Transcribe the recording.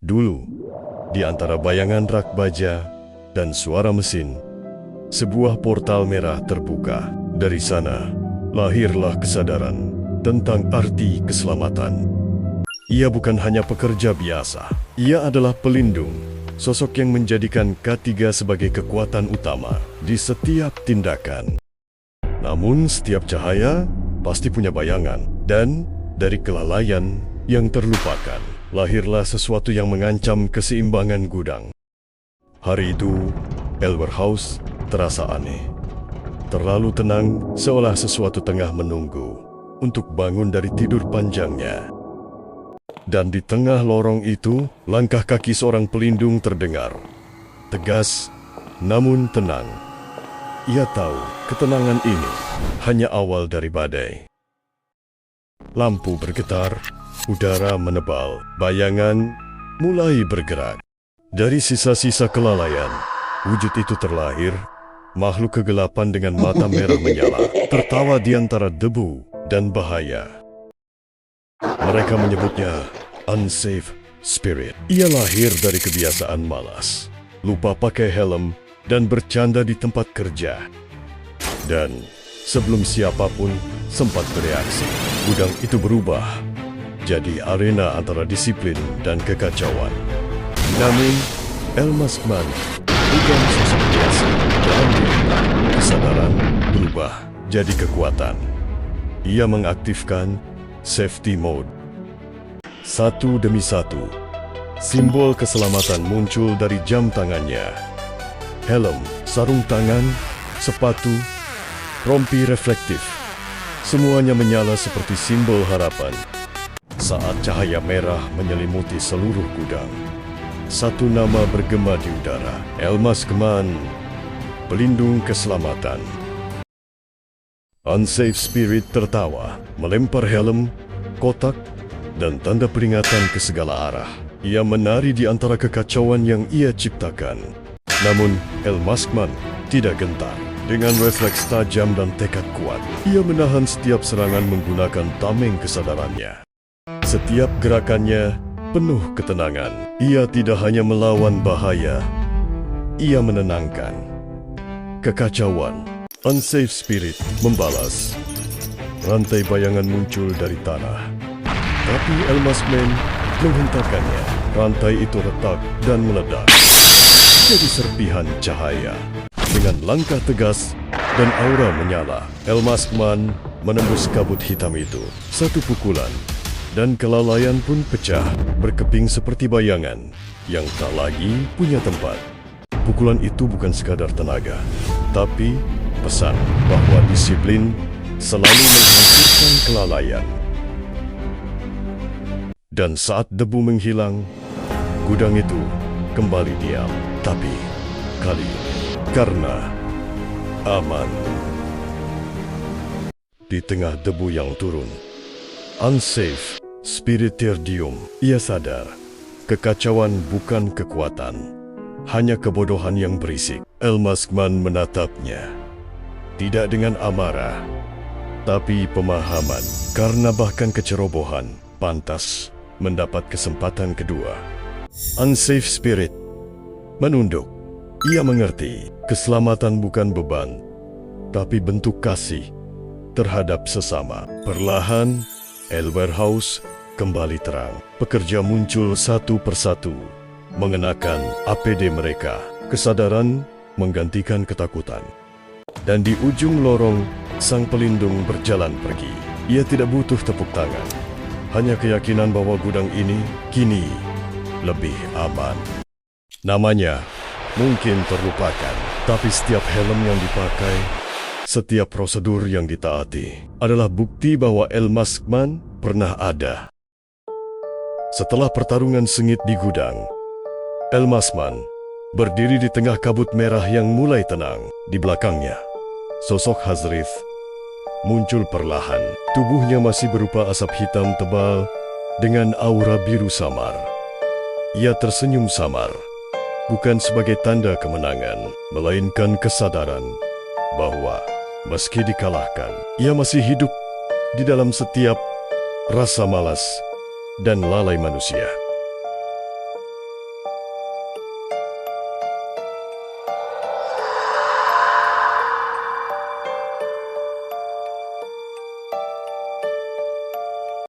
Dulu, di antara bayangan rak baja dan suara mesin, sebuah portal merah terbuka. Dari sana, lahirlah kesadaran tentang arti keselamatan. Ia bukan hanya pekerja biasa, ia adalah pelindung, sosok yang menjadikan K3 sebagai kekuatan utama di setiap tindakan. Namun setiap cahaya pasti punya bayangan, dan dari kelalaian yang terlupakan, lahirlah sesuatu yang mengancam keseimbangan gudang. Hari itu, Elwer House terasa aneh. Terlalu tenang, seolah sesuatu tengah menunggu untuk bangun dari tidur panjangnya. Dan di tengah lorong itu, langkah kaki seorang pelindung terdengar. Tegas, namun tenang. Ia tahu ketenangan ini hanya awal dari badai. Lampu bergetar, udara menebal, bayangan mulai bergerak. Dari sisa-sisa kelalaian, wujud itu terlahir, makhluk kegelapan dengan mata merah menyala, tertawa di antara debu dan bahaya. Mereka menyebutnya Unsafe Spirit. Ia lahir dari kebiasaan malas, lupa pakai helm, dan bercanda di tempat kerja. Dan sebelum siapapun sempat bereaksi, gudang itu berubah jadi arena antara disiplin dan kekacauan. Namun, Elmaskman bukan sosok biasa. Dalam dirinya, kesadaran berubah jadi kekuatan. Ia mengaktifkan safety mode. Satu demi satu, simbol keselamatan muncul dari jam tangannya. Helm, sarung tangan, sepatu, rompi reflektif. Semuanya menyala seperti simbol harapan. Saat cahaya merah menyelimuti seluruh gudang, satu nama bergema di udara. Elmaskman, pelindung keselamatan. Unsafe Spirit tertawa, melempar helm, kotak, dan tanda peringatan ke segala arah. Ia menari di antara kekacauan yang ia ciptakan. Namun, Elmaskman tidak gentar. Dengan refleks tajam dan tekad kuat, ia menahan setiap serangan menggunakan tameng kesadarannya. Setiap gerakannya penuh ketenangan. Ia tidak hanya melawan bahaya, ia menenangkan kekacauan. Unsafe Spirit membalas. Rantai bayangan muncul dari tanah. Tapi Elmaskman menghentakkannya. Rantai itu retak dan meledak jadi serpihan cahaya. Dengan langkah tegas dan aura menyala, Elmaskman menembus kabut hitam itu. Satu pukulan, dan kelalaian pun pecah, berkeping seperti bayangan yang tak lagi punya tempat. Pukulan itu bukan sekadar tenaga, tapi pesan bahwa disiplin selalu menghancurkan kelalaian. Dan saat debu menghilang, gudang itu kembali diam. Tapi kali ini, karena aman. Di tengah debu yang turun, Unsafe Spirit terdiam. Ia sadar, kekacauan bukan kekuatan, hanya kebodohan yang berisik. Elmaskman menatapnya, tidak dengan amarah, tapi pemahaman. Karena bahkan kecerobohan pantas mendapat kesempatan kedua. Unsafe Spirit menunduk. Ia mengerti, keselamatan bukan beban, tapi bentuk kasih terhadap sesama. Perlahan, Elwer House kembali terang. Pekerja muncul satu persatu, mengenakan APD mereka. Kesadaran menggantikan ketakutan. Dan di ujung lorong, sang pelindung berjalan pergi. Ia tidak butuh tepuk tangan, hanya keyakinan bahwa gudang ini kini lebih aman. Namanya mungkin terlupakan, tapi setiap helm yang dipakai, setiap prosedur yang ditaati adalah bukti bahwa Elmaskman pernah ada. Setelah pertarungan sengit di gudang, Elmaskman berdiri di tengah kabut merah yang mulai tenang. Di belakangnya, sosok Hazrith muncul perlahan. Tubuhnya masih berupa asap hitam tebal dengan aura biru samar. Ia tersenyum samar, bukan sebagai tanda kemenangan, melainkan kesadaran bahwa meski dikalahkan, ia masih hidup di dalam setiap rasa malas dan lalai manusia.